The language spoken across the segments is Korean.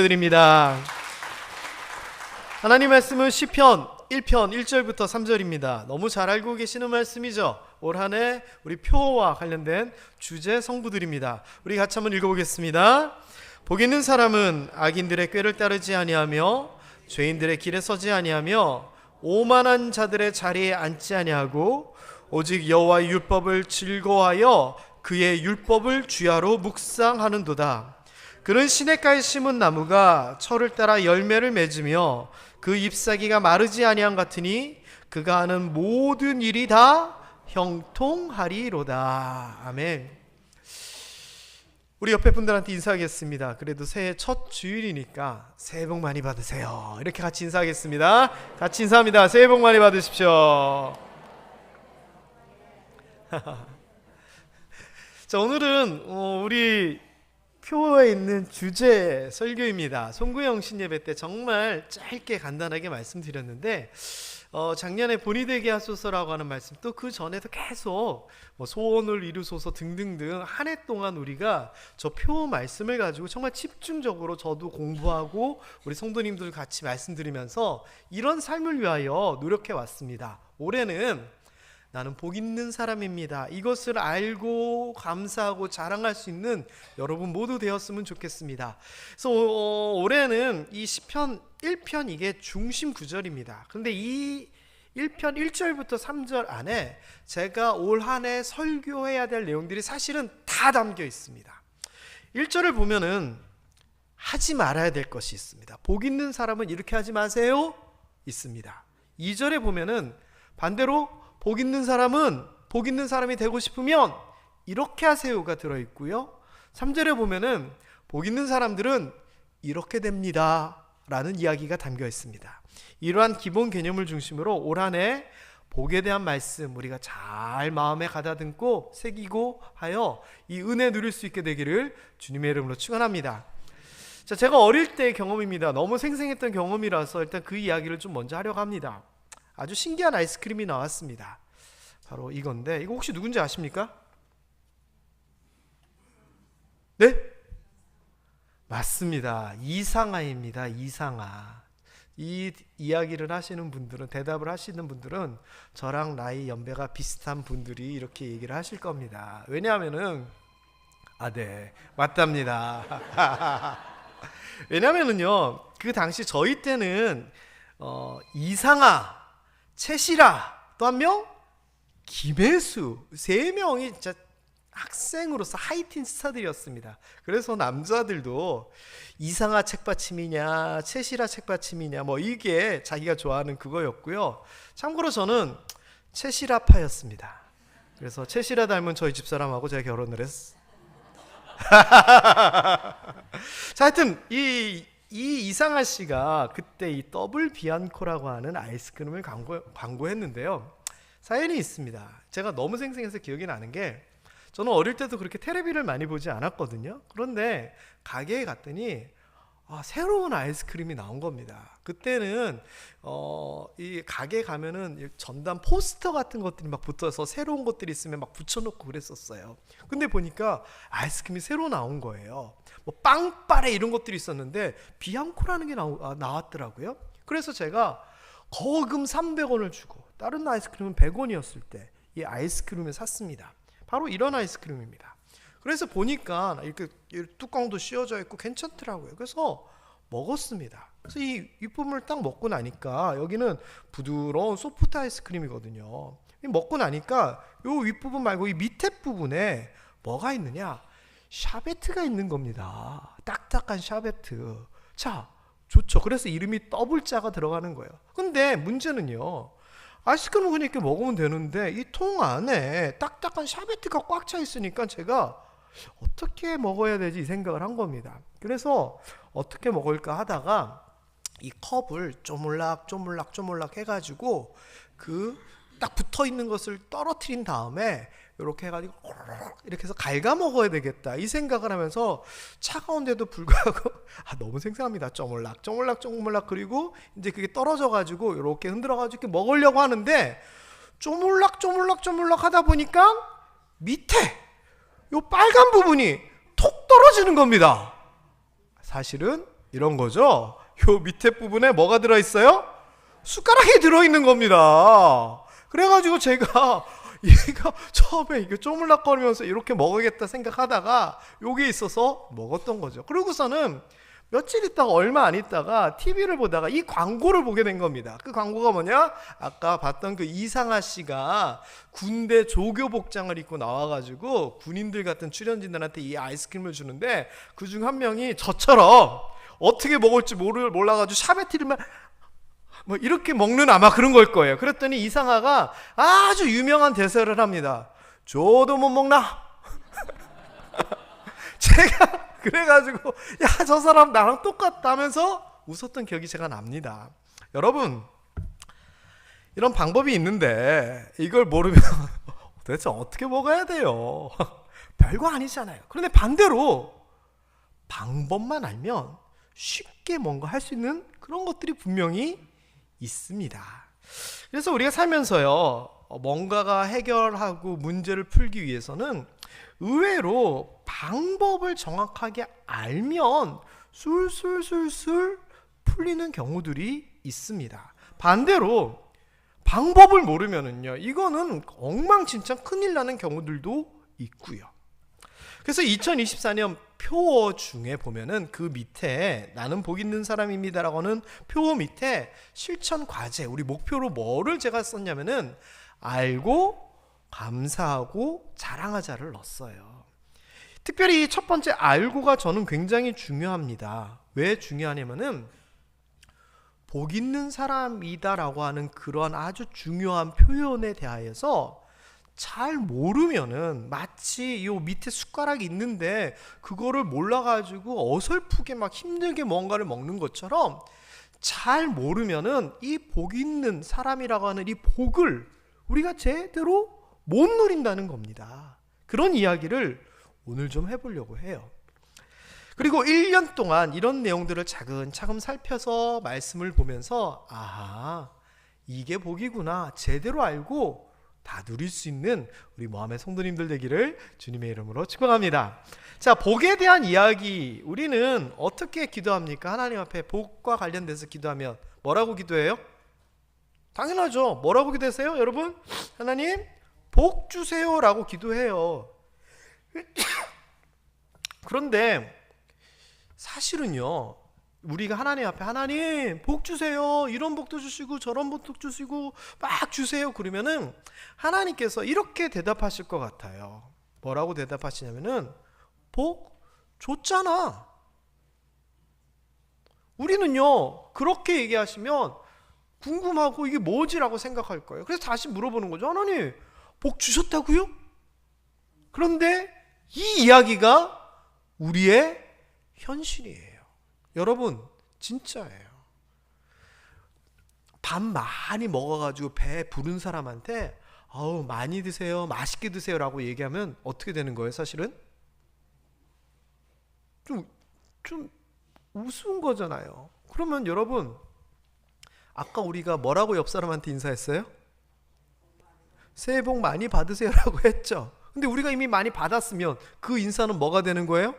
드립니다. 하나님 말씀은 시편 1편 1절부터 3절입니다. 너무 잘 알고 계시는 말씀이죠. 올 한 해 우리 표와 관련된 주제 성부들입니다. 우리 같이 한번 읽어보겠습니다. 복 있는 사람은 악인들의 꾀를 따르지 아니하며 죄인들의 길에 서지 아니하며 오만한 자들의 자리에 앉지 아니하고 오직 여호와의 율법을 즐거워하여 그의 율법을 주야로 묵상하는도다. 그는 시냇가에 심은 나무가 철을 따라 열매를 맺으며 그 잎사귀가 마르지 아니함 같으니 그가 하는 모든 일이 다 형통하리로다. 아멘. 우리 옆에 분들한테 인사하겠습니다. 그래도 새해 첫 주일이니까 새해 복 많이 받으세요. 이렇게 같이 인사하겠습니다. 같이 인사합니다. 새해 복 많이 받으십시오. 자, 오늘은 우리 표에 있는 주제 설교입니다. 송구영 신예배 때 정말 짧게 간단하게 말씀드렸는데 작년에 본이 되게 하소서라고 하는 말씀, 또 그 전에도 계속 소원을 이루소서 등등등 한 해 동안 우리가 저 표 말씀을 가지고 정말 집중적으로 저도 공부하고 우리 성도님들 같이 말씀드리면서 이런 삶을 위하여 노력해 왔습니다. 올해는 나는 복 있는 사람입니다. 이것을 알고 감사하고 자랑할 수 있는 여러분 모두 되었으면 좋겠습니다. 그래서 올해는 이 시편 1편 이게 중심 구절입니다. 그런데 이 1편 1절부터 3절 안에 제가 올 한 해 설교해야 될 내용들이 사실은 다 담겨 있습니다. 1절을 보면은 하지 말아야 될 것이 있습니다. 복 있는 사람은 이렇게 하지 마세요 있습니다. 2절에 보면은 반대로 복 있는 사람은 복 있는 사람이 되고 싶으면 이렇게 하세요가 들어있고요. 3절에 보면은 복 있는 사람들은 이렇게 됩니다 라는 이야기가 담겨 있습니다. 이러한 기본 개념을 중심으로 올 한 해 복에 대한 말씀 우리가 잘 마음에 가다듬고 새기고 하여 이 은혜 누릴 수 있게 되기를 주님의 이름으로 축원합니다. 자, 제가 어릴 때의 경험입니다. 너무 생생했던 경험이라서 일단 그 이야기를 좀 먼저 하려고 합니다. 아주 신기한 아이스크림이 나왔습니다. 바로 이건데, 이거 혹시 누군지 아십니까? 네? 맞습니다. 이상아입니다. 이상아. 이 이야기를 하시는 분들은, 대답을 하시는 분들은 저랑 나이 연배가 비슷한 분들이 이렇게 얘기를 하실 겁니다. 왜냐하면은 네, 맞답니다. 왜냐하면은요, 그 당시 저희 때는 이상아, 채시라, 또 한 명 김혜수, 세 명이 진짜 학생으로서 하이틴 스타들이었습니다. 그래서 남자들도 이상아 책받침이냐 채시라 책받침이냐 이게 자기가 좋아하는 그거였고요. 참고로 저는 채시라파였습니다. 그래서 채시라 닮은 저희 집사람하고 제가 결혼을 했어요. 자, 하여튼 이 이상아 씨가 그때 이 더블 비안코라고 하는 아이스크림을 광고했는데요. 사연이 있습니다. 제가 너무 생생해서 기억이 나는 게, 저는 어릴 때도 그렇게 텔레비를 많이 보지 않았거든요. 그런데 가게에 갔더니 새로운 아이스크림이 나온 겁니다. 그때는 이 가게 가면은 전단 포스터 같은 것들이 막 붙어서 새로운 것들이 있으면 막 붙여놓고 그랬었어요. 근데 보니까 아이스크림이 새로 나온 거예요. 빵빠레 이런 것들이 있었는데 비앙코라는 게 나왔더라고요. 그래서 제가 거금 300원을 주고 다른 아이스크림은 100원이었을 때 이 아이스크림을 샀습니다. 바로 이런 아이스크림입니다. 그래서 보니까 이렇게 뚜껑도 씌워져 있고 괜찮더라고요. 그래서 먹었습니다. 그래서 이 윗부분을 딱 먹고 나니까, 여기는 부드러운 소프트 아이스크림이거든요. 먹고 나니까 이 윗부분 말고 이 밑에 부분에 뭐가 있느냐, 샤베트가 있는 겁니다. 딱딱한 샤베트. 자, 좋죠. 그래서 이름이 더블자가 들어가는 거예요. 근데 문제는요, 아이스크림을 그냥 이렇게 먹으면 되는데 이 통 안에 딱딱한 샤베트가 꽉 차 있으니까 제가 어떻게 먹어야 되지 이 생각을 한 겁니다. 그래서 어떻게 먹을까 하다가 이 컵을 쪼물락 해가지고 그 딱 붙어 있는 것을 떨어뜨린 다음에 이렇게 해가지고 이렇게 해서 갉아 먹어야 되겠다 이 생각을 하면서, 차가운데도 불구하고 너무 생생합니다. 쪼물락 그리고 이제 그게 떨어져가지고 이렇게 흔들어가지고 이렇게 먹으려고 하는데, 쪼물락 하다 보니까 밑에 요 빨간 부분이 톡 떨어지는 겁니다. 사실은 이런 거죠. 요 밑에 부분에 뭐가 들어있어요? 숟가락이 들어있는 겁니다. 그래가지고 제가 얘가 처음에 이게 쪼물락거리면서 이렇게 먹어야겠다 생각하다가 요게 있어서 먹었던 거죠. 그러고서는 며칠 있다가 얼마 안 있다가 TV를 보다가 이 광고를 보게 된 겁니다. 그 광고가 뭐냐? 아까 봤던 그 이상아 씨가 군대 조교 복장을 입고 나와가지고 군인들 같은 출연진들한테 이 아이스크림을 주는데 그중 한 명이 저처럼 어떻게 먹을지 몰라가지고 샤베트를 뭐 이렇게 먹는 아마 그런 걸 거예요. 그랬더니 이상아가 아주 유명한 대사를 합니다. 줘도 못 먹나? 제가 그래가지고 야, 저 사람 나랑 똑같다면서 웃었던 기억이 제가 납니다. 여러분, 이런 방법이 있는데 이걸 모르면 도대체 어떻게 먹어야 돼요? 별거 아니잖아요. 그런데 반대로 방법만 알면 쉽게 뭔가 할 수 있는 그런 것들이 분명히 있습니다. 그래서 우리가 살면서요, 뭔가가 해결하고 문제를 풀기 위해서는 의외로 방법을 정확하게 알면 술술술술 풀리는 경우들이 있습니다. 반대로 방법을 모르면은요, 이거는 엉망진창 큰일 나는 경우들도 있고요. 그래서 2024년 표어 중에 보면은 그 밑에 나는 복 있는 사람입니다라고 하는 표어 밑에 실천 과제, 우리 목표로 뭐를 제가 썼냐면은 알고 감사하고 자랑하자를 넣었어요. 특별히 첫 번째 알고가 저는 굉장히 중요합니다. 왜 중요하냐면은 복 있는 사람이다라고 하는 그런 아주 중요한 표현에 대하여서 잘 모르면은 마치 요 밑에 숟가락이 있는데 그거를 몰라가지고 어설프게 막 힘들게 뭔가를 먹는 것처럼 잘 모르면은 이 복 있는 사람이라고 하는 이 복을 우리가 제대로 못 누린다는 겁니다. 그런 이야기를 오늘 좀 해보려고 해요. 그리고 1년 동안 이런 내용들을 차근차근 살펴서 말씀을 보면서 아하, 이게 복이구나 제대로 알고 다 누릴 수 있는 우리 모함의 성도님들 되기를 주님의 이름으로 축복합니다. 자, 복에 대한 이야기, 우리는 어떻게 기도합니까? 하나님 앞에 복과 관련돼서 기도하면 뭐라고 기도해요? 당연하죠. 뭐라고 기도하세요, 여러분? 하나님 복 주세요 라고 기도해요. 그런데 사실은요, 우리가 하나님 앞에 하나님 복 주세요, 이런 복도 주시고 저런 복도 주시고 막 주세요 그러면은 하나님께서 이렇게 대답하실 것 같아요. 뭐라고 대답하시냐면은 복 줬잖아. 우리는요 그렇게 얘기하시면 궁금하고 이게 뭐지라고 생각할 거예요. 그래서 다시 물어보는 거죠. 하나님 복 주셨다고요? 그런데 이 이야기가 우리의 현실이에요. 여러분 진짜예요. 밥 많이 먹어가지고 배 부른 사람한테 아우 많이 드세요, 맛있게 드세요 라고 얘기하면 어떻게 되는 거예요? 사실은 좀 우스운 거잖아요. 그러면 여러분 아까 우리가 뭐라고 옆 사람한테 인사했어요? 새해 복 많이 받으세요 라고 했죠. 근데 우리가 이미 많이 받았으면 그 인사는 뭐가 되는 거예요?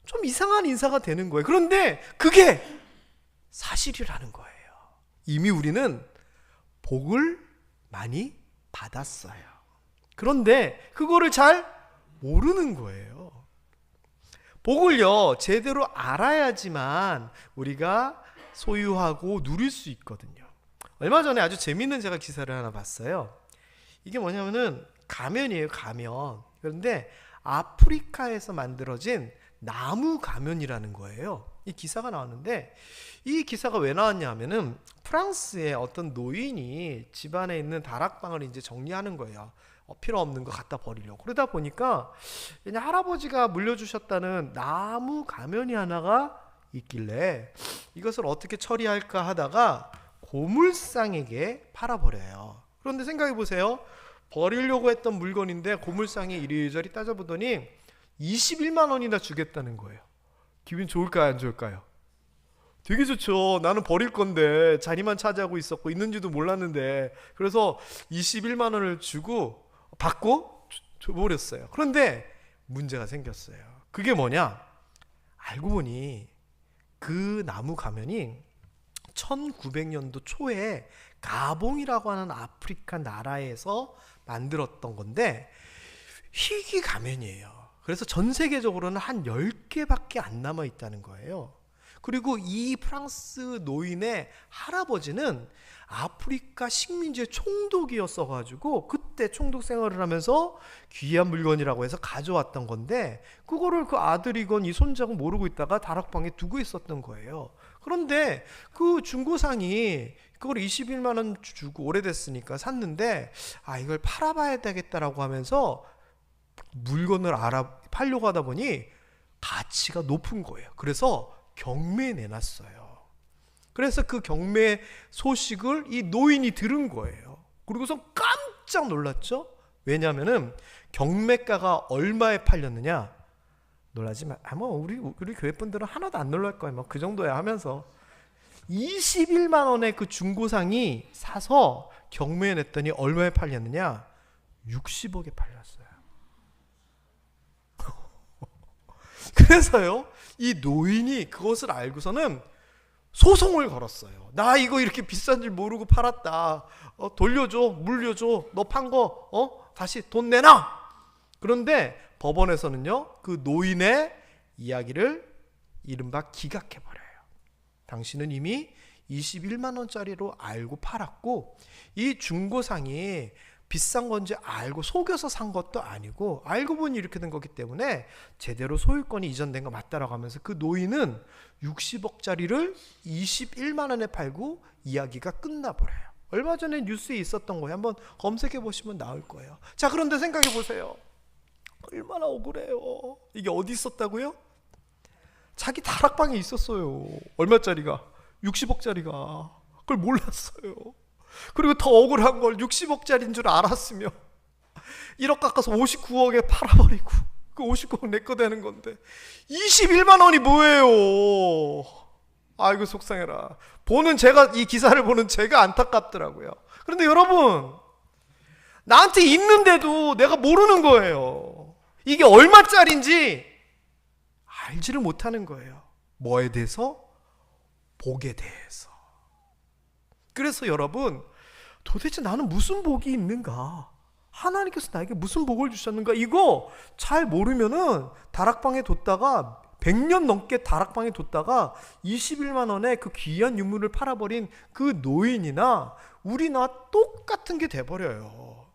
좀 이상한 인사가 되는 거예요. 그런데 그게 사실이라는 거예요. 이미 우리는 복을 많이 받았어요. 그런데 그거를 잘 모르는 거예요. 복을요 제대로 알아야지만 우리가 소유하고 누릴 수 있거든요. 얼마 전에 아주 재밌는 제가 기사를 하나 봤어요. 이게 뭐냐면은 가면이에요, 가면. 그런데 아프리카에서 만들어진 나무 가면이라는 거예요. 이 기사가 나왔는데 이 기사가 왜 나왔냐 하면은 프랑스의 어떤 노인이 집안에 있는 다락방을 이제 정리하는 거예요. 필요 없는 거 갖다 버리려고. 그러다 보니까 그냥 할아버지가 물려주셨다는 나무 가면이 하나가 있길래 이것을 어떻게 처리할까 하다가 고물상에게 팔아버려요. 그런데 생각해 보세요. 버리려고 했던 물건인데 고물상에 이리저리 따져보더니 21만 원이나 주겠다는 거예요. 기분 좋을까요, 안 좋을까요? 되게 좋죠. 나는 버릴 건데 자리만 차지하고 있었고 있는지도 몰랐는데 그래서 21만 원을 주고 받고 줘버렸어요. 그런데 문제가 생겼어요. 그게 뭐냐? 알고 보니 그 나무 가면이 1900년도 초에 가봉이라고 하는 아프리카 나라에서 만들었던 건데 희귀 가면이에요. 그래서 전 세계적으로는 한 10개밖에 안 남아 있다는 거예요. 그리고 이 프랑스 노인의 할아버지는 아프리카 식민지의 총독이었어 가지고 그때 총독 생활을 하면서 귀한 물건이라고 해서 가져왔던 건데 그거를 그 아들이건 이 손자건 모르고 있다가 다락방에 두고 있었던 거예요. 그런데 그 중고상이 그걸 21만 원 주고 오래됐으니까 샀는데 이걸 팔아봐야 되겠다라고 하면서 물건을 팔려고 하다 보니 가치가 높은 거예요. 그래서 경매에 내놨어요. 그래서 그 경매 소식을 이 노인이 들은 거예요. 그리고서 깜짝 놀랐죠. 왜냐하면은 경매가가 얼마에 팔렸느냐? 놀라지 마. 우리 교회 분들은 하나도 안 놀랄 거예요. 뭐 그 정도야 하면서 21만 원의 그 중고상이 사서 경매에 냈더니 얼마에 팔렸느냐? 60억에 팔렸어요. 그래서요, 이 노인이 그것을 알고서는 소송을 걸었어요. 나 이거 이렇게 비싼 줄 모르고 팔았다. 돌려줘, 물려줘. 너 판 거 다시 돈 내놔. 그런데 법원에서는요, 그 노인의 이야기를 이른바 기각해버려요. 당신은 이미 21만 원짜리로 알고 팔았고 이 중고상이 비싼 건지 알고 속여서 산 것도 아니고 알고 보니 이렇게 된 거기 때문에 제대로 소유권이 이전된 거 맞다라고 하면서 그 노인은 60억짜리를 21만 원에 팔고 이야기가 끝나버려요. 얼마 전에 뉴스에 있었던 거예요. 한번 검색해 보시면 나올 거예요. 자, 그런데 생각해 보세요. 얼마나 억울해요. 이게 어디 있었다고요? 자기 다락방에 있었어요. 얼마짜리가? 60억짜리가. 그걸 몰랐어요. 그리고 더 억울한 걸 60억짜리인 줄 알았으면 1억 깎아서 59억에 팔아버리고 그 59억 내 거 되는 건데 21만 원이 뭐예요. 아이고 속상해라. 제가 이 기사를 보는 제가 안타깝더라고요. 그런데 여러분, 나한테 있는데도 내가 모르는 거예요. 이게 얼마짜리인지 알지를 못하는 거예요. 뭐에 대해서? 복에 대해서. 그래서 여러분, 도대체 나는 무슨 복이 있는가? 하나님께서 나에게 무슨 복을 주셨는가? 이거 잘 모르면은 다락방에 뒀다가 100년 넘게 다락방에 뒀다가 21만 원에 그 귀한 유물을 팔아버린 그 노인이나 우리나 똑같은 게 돼버려요.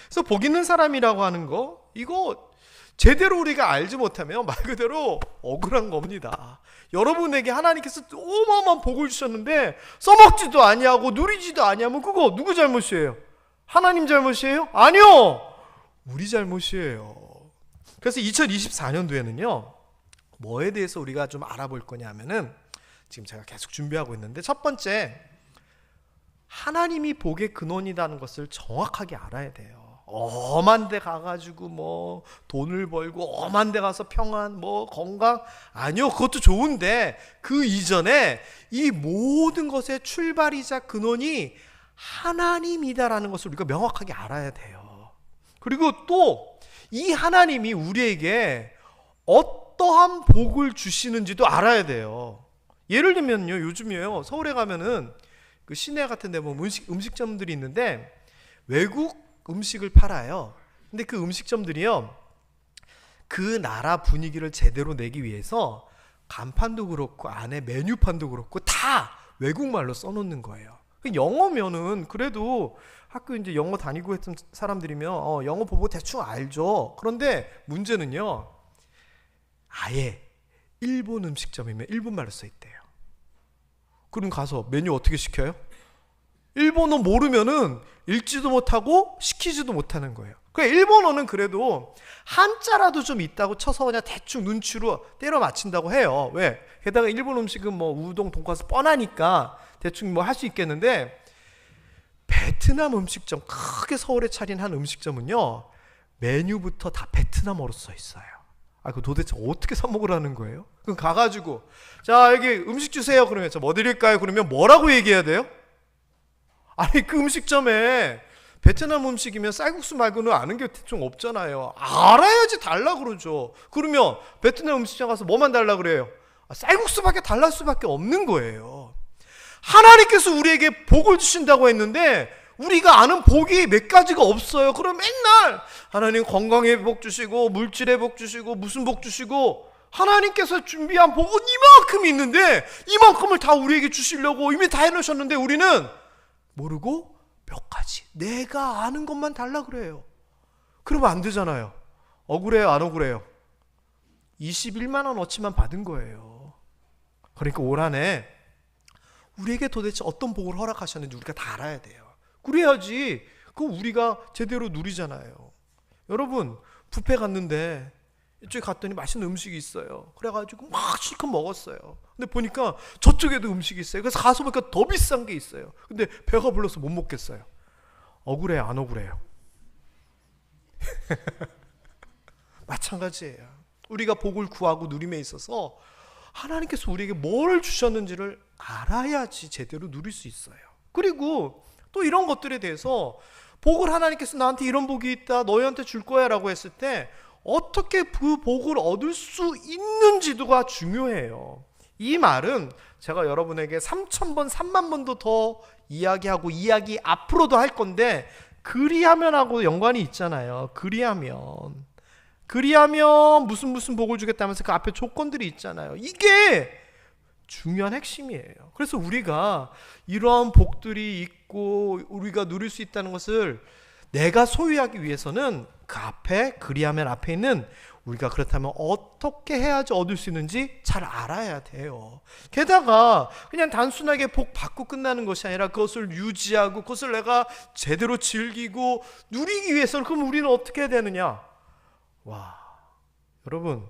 그래서 복 있는 사람이라고 하는 거, 이거 제대로 우리가 알지 못하면 말 그대로 억울한 겁니다. 여러분에게 하나님께서 어마어마한 복을 주셨는데 써먹지도 아니하고 누리지도 아니하면 그거 누구 잘못이에요? 하나님 잘못이에요? 아니요, 우리 잘못이에요. 그래서 2024년도에는요 뭐에 대해서 우리가 좀 알아볼 거냐 하면은 지금 제가 계속 준비하고 있는데 첫 번째, 하나님이 복의 근원이라는 것을 정확하게 알아야 돼요. 엄한 데 가가지고 뭐 돈을 벌고 엄한 데 가서 평안 뭐 건강, 아니요, 그것도 좋은데 그 이전에 이 모든 것의 출발이자 근원이 하나님이다라는 것을 우리가 명확하게 알아야 돼요. 그리고 또 이 하나님이 우리에게 어떠한 복을 주시는지도 알아야 돼요. 예를 들면요, 요즘이에요, 서울에 가면은 그 시내 같은 데 보면 음식점들이 있는데 외국 음식을 팔아요. 근데 그 음식점들이요, 그 나라 분위기를 제대로 내기 위해서 간판도 그렇고 안에 메뉴판도 그렇고 다 외국말로 써놓는 거예요. 영어면은 그래도 학교 이제 영어 다니고 했던 사람들이면 영어 보고 대충 알죠. 그런데 문제는요, 아예 일본 음식점이면 일본말로 써 있대요. 그럼 가서 메뉴 어떻게 시켜요? 일본어 모르면은 읽지도 못하고 시키지도 못하는 거예요. 그러니까 일본어는 그래도 한자라도 좀 있다고 쳐서 그냥 대충 눈치로 때려 맞춘다고 해요. 왜? 게다가 일본 음식은 뭐 우동, 돈가스 뻔하니까 대충 뭐 할 수 있겠는데, 베트남 음식점, 크게 서울에 차린 한 음식점은요 메뉴부터 다 베트남어로 써 있어요. 그 도대체 어떻게 사 먹으라는 거예요? 그럼 가가지고 자, 여기 음식 주세요. 그러면 저 뭐 드릴까요? 그러면 뭐라고 얘기해야 돼요? 아니, 그 음식점에 베트남 음식이면 쌀국수 말고는 아는 게 좀 없잖아요. 알아야지 달라 그러죠. 그러면 베트남 음식점 가서 뭐만 달라 그래요? 쌀국수밖에 달랄 수밖에 없는 거예요. 하나님께서 우리에게 복을 주신다고 했는데 우리가 아는 복이 몇 가지가 없어요. 그럼 맨날 하나님 건강의 복 주시고 물질의 복 주시고 무슨 복 주시고, 하나님께서 준비한 복은 이만큼 있는데 이만큼을 다 우리에게 주시려고 이미 다 해놓으셨는데 우리는 모르고 몇 가지 내가 아는 것만 달라 그래요. 그러면 안 되잖아요. 억울해요, 안 억울해요? 21만 원어치만 받은 거예요. 그러니까 올 한 해 우리에게 도대체 어떤 복을 허락하셨는지 우리가 다 알아야 돼요. 그래야지 그 우리가 제대로 누리잖아요. 여러분, 뷔페 갔는데 이쪽에 갔더니 맛있는 음식이 있어요. 그래가지고 막 실컷 먹었어요. 근데 보니까 저쪽에도 음식이 있어요. 그래서 가서 보니까 더 비싼 게 있어요. 근데 배가 불러서 못 먹겠어요. 억울해요, 안 억울해요? 마찬가지예요. 우리가 복을 구하고 누림에 있어서 하나님께서 우리에게 뭘 주셨는지를 알아야지 제대로 누릴 수 있어요. 그리고 또 이런 것들에 대해서 복을 하나님께서 나한테 이런 복이 있다, 너희한테 줄 거야 라고 했을 때 어떻게 그 복을 얻을 수 있는지도가 중요해요. 이 말은 제가 여러분에게 3,000번, 3만 번도 더 이야기하고 이야기 앞으로도 할 건데, 그리하면하고 연관이 있잖아요. 그리하면 무슨 복을 주겠다면서 그 앞에 조건들이 있잖아요. 이게 중요한 핵심이에요. 그래서 우리가 이러한 복들이 있고 우리가 누릴 수 있다는 것을 내가 소유하기 위해서는 그 앞에, 그리하면 앞에 있는 우리가 그렇다면 어떻게 해야지 얻을 수 있는지 잘 알아야 돼요. 게다가 그냥 단순하게 복 받고 끝나는 것이 아니라 그것을 유지하고 그것을 내가 제대로 즐기고 누리기 위해서는 그럼 우리는 어떻게 해야 되느냐? 와, 여러분,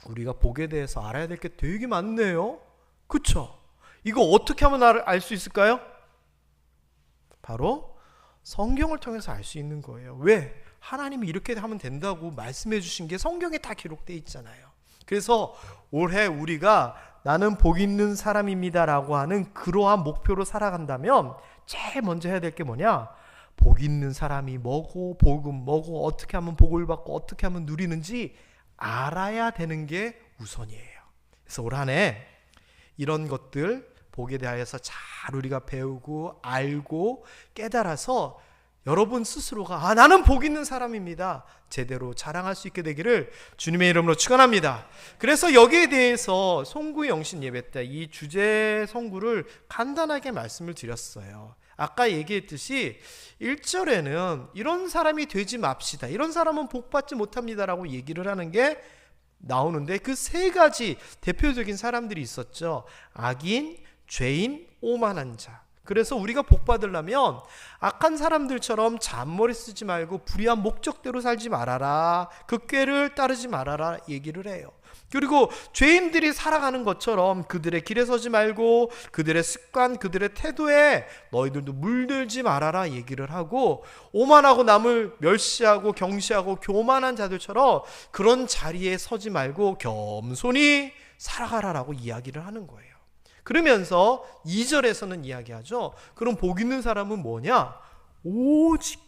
우리가 복에 대해서 알아야 될 게 되게 많네요. 그쵸? 이거 어떻게 하면 알 수 있을까요? 바로 성경을 통해서 알 수 있는 거예요. 왜? 하나님이 이렇게 하면 된다고 말씀해 주신 게 성경에 다 기록되어 있잖아요. 그래서 올해 우리가 나는 복 있는 사람입니다 라고 하는 그러한 목표로 살아간다면 제일 먼저 해야 될 게 뭐냐? 복 있는 사람이 뭐고 복은 뭐고 어떻게 하면 복을 받고 어떻게 하면 누리는지 알아야 되는 게 우선이에요. 그래서 올 한 해 이런 것들, 복에 대하여서 잘 우리가 배우고 알고 깨달아서 여러분 스스로가 나는 복 있는 사람입니다 제대로 자랑할 수 있게 되기를 주님의 이름으로 축원합니다. 그래서 여기에 대해서 송구 영신 예배 때 이 주제 송구를 간단하게 말씀을 드렸어요. 아까 얘기했듯이 1절에는 이런 사람이 되지 맙시다, 이런 사람은 복 받지 못합니다 라고 얘기를 하는 게 나오는데, 그 세 가지 대표적인 사람들이 있었죠. 악인, 죄인, 오만한 자. 그래서 우리가 복 받으려면 악한 사람들처럼 잔머리 쓰지 말고 불의한 목적대로 살지 말아라, 그 꾀를 따르지 말아라 얘기를 해요. 그리고 죄인들이 살아가는 것처럼 그들의 길에 서지 말고 그들의 습관, 그들의 태도에 너희들도 물들지 말아라 얘기를 하고, 오만하고 남을 멸시하고 경시하고 교만한 자들처럼 그런 자리에 서지 말고 겸손히 살아가라라고 이야기를 하는 거예요. 그러면서 2절에서는 이야기하죠. 그럼 복 있는 사람은 뭐냐? 오직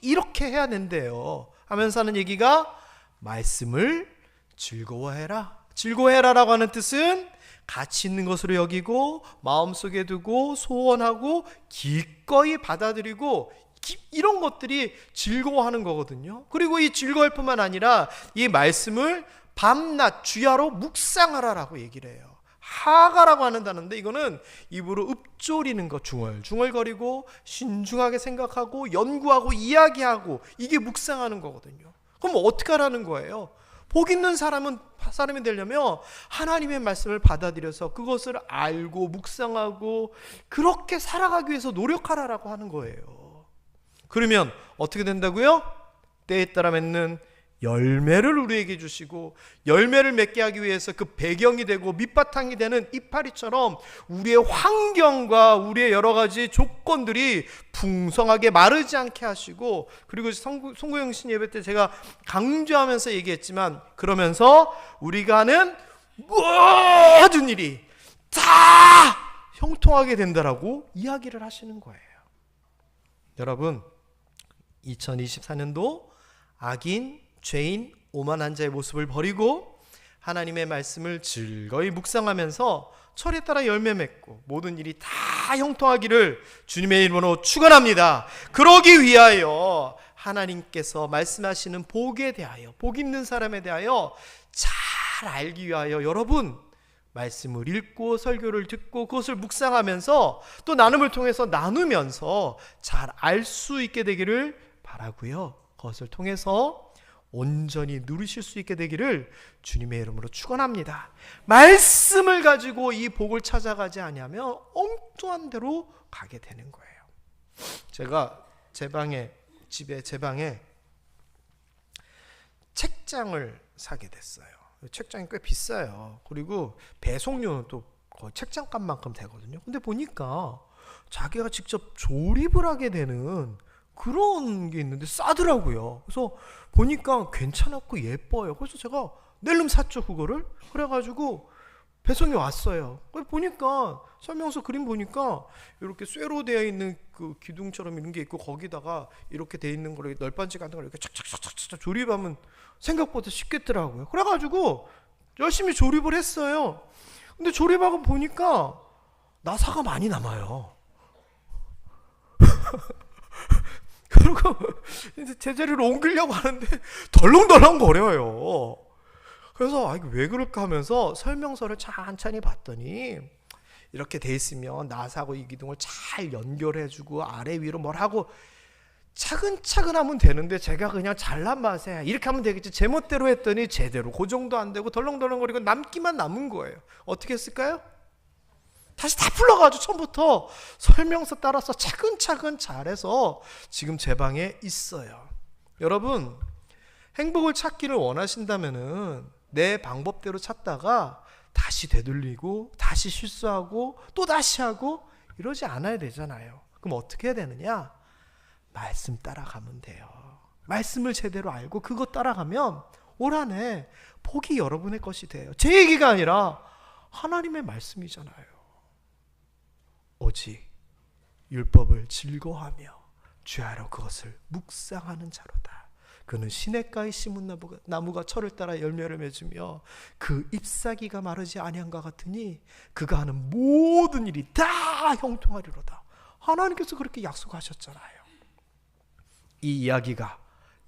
이렇게 해야 된대요 하면서 하는 얘기가 말씀을 즐거워해라. 즐거워해라라고 하는 뜻은 가치 있는 것으로 여기고 마음속에 두고 소원하고 기꺼이 받아들이고 이런 것들이 즐거워하는 거거든요. 그리고 이 즐거울 뿐만 아니라 이 말씀을 밤낮 주야로 묵상하라라고 얘기를 해요. 하가라고 하는 단어인데 이거는 입으로 읊조리는 것, 중얼중얼거리고 신중하게 생각하고 연구하고 이야기하고, 이게 묵상하는 거거든요. 그럼 어떻게 하라는 거예요? 복 있는 사람이 되려면 하나님의 말씀을 받아들여서 그것을 알고 묵상하고 그렇게 살아가기 위해서 노력하라라고 하는 거예요. 그러면 어떻게 된다고요? 때에 따라 맺는 열매를 우리에게 주시고, 열매를 맺게 하기 위해서 그 배경이 되고 밑바탕이 되는 이파리처럼 우리의 환경과 우리의 여러 가지 조건들이 풍성하게 마르지 않게 하시고, 그리고 송구영신 예배 때 제가 강조하면서 얘기했지만, 그러면서 우리가 하는 모든 일이 다 형통하게 된다라고 이야기를 하시는 거예요. 여러분, 2024년도 악인, 죄인, 오만한 자의 모습을 버리고 하나님의 말씀을 즐거이 묵상하면서 철에 따라 열매 맺고 모든 일이 다 형통하기를 주님의 이름으로 축원합니다. 그러기 위하여 하나님께서 말씀하시는 복에 대하여, 복 있는 사람에 대하여 잘 알기 위하여 여러분, 말씀을 읽고 설교를 듣고 그것을 묵상하면서 또 나눔을 통해서 나누면서 잘 알 수 있게 되기를 바라고요. 그것을 통해서 온전히 누리실 수 있게 되기를 주님의 이름으로 축원합니다. 말씀을 가지고 이 복을 찾아가지 아니하면 엉뚱한 데로 가게 되는 거예요. 제가 제 방에 책장을 사게 됐어요. 책장이 꽤 비싸요. 그리고 배송료는 또 거의 책장값만큼 되거든요. 근데 보니까 자기가 직접 조립을 하게 되는 그런 게 있는데 싸더라고요. 그래서 보니까 괜찮았고 예뻐요. 그래서 제가 낼름 샀죠, 그거를. 그래가지고 배송이 왔어요. 보니까 설명서 그림 보니까 이렇게 쇠로 되어 있는 그 기둥처럼 이런 게 있고 거기다가 이렇게 되어 있는 거를 널빤지 같은 걸 이렇게 착착착착 조립하면 생각보다 쉽겠더라고요. 그래가지고 열심히 조립을 했어요. 근데 조립하고 보니까 나사가 많이 남아요. 그리고 이제 제자리로 옮기려고 하는데 덜렁덜렁 거려요. 그래서 이게 왜 그럴까 하면서 설명서를 찬찬히 봤더니 이렇게 돼 있으면 나사하고 이 기둥을 잘 연결해주고 아래 위로 뭘 하고 차근차근 하면 되는데 제가 그냥 잘난 맛에 이렇게 하면 되겠지 제 멋대로 했더니 제대로 고정도 안 되고 덜렁덜렁거리고 남기만 남은 거예요. 어떻게 했을까요? 다시 다 풀러가지고 처음부터 설명서 따라서 차근차근 잘해서 지금 제 방에 있어요. 여러분, 행복을 찾기를 원하신다면은 내 방법대로 찾다가 다시 되돌리고 다시 실수하고 또 다시 하고 이러지 않아야 되잖아요. 그럼 어떻게 해야 되느냐? 말씀 따라가면 돼요. 말씀을 제대로 알고 그거 따라가면 올 한 해 복이 여러분의 것이 돼요. 제 얘기가 아니라 하나님의 말씀이잖아요. 오직 율법을 즐거워하며 죄하러 그것을 묵상하는 자로다. 그는 시냇가에 심은 나무가 철을 따라 열매를 맺으며 그 잎사귀가 마르지 아니함과 같으니 그가 하는 모든 일이 다 형통하리로다. 하나님께서 그렇게 약속하셨잖아요. 이 이야기가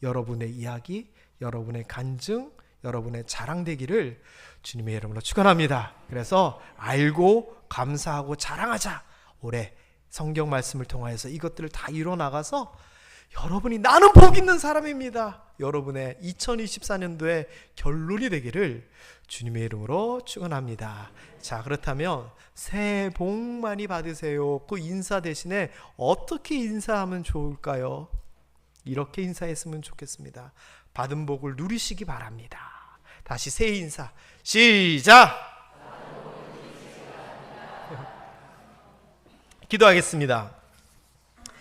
여러분의 이야기, 여러분의 간증, 여러분의 자랑 되기를 주님의 이름으로 축원합니다. 그래서 알고 감사하고 자랑하자. 올해 성경 말씀을 통하여서 이것들을 다 이뤄나가서 여러분이 나는 복 있는 사람입니다. 여러분의 2024년도의 결론이 되기를 주님의 이름으로 축원합니다. 자, 그렇다면 새해 복 많이 받으세요. 그 인사 대신에 어떻게 인사하면 좋을까요? 이렇게 인사했으면 좋겠습니다. 받은 복을 누리시기 바랍니다. 다시 새해 인사 시작! 기도하겠습니다.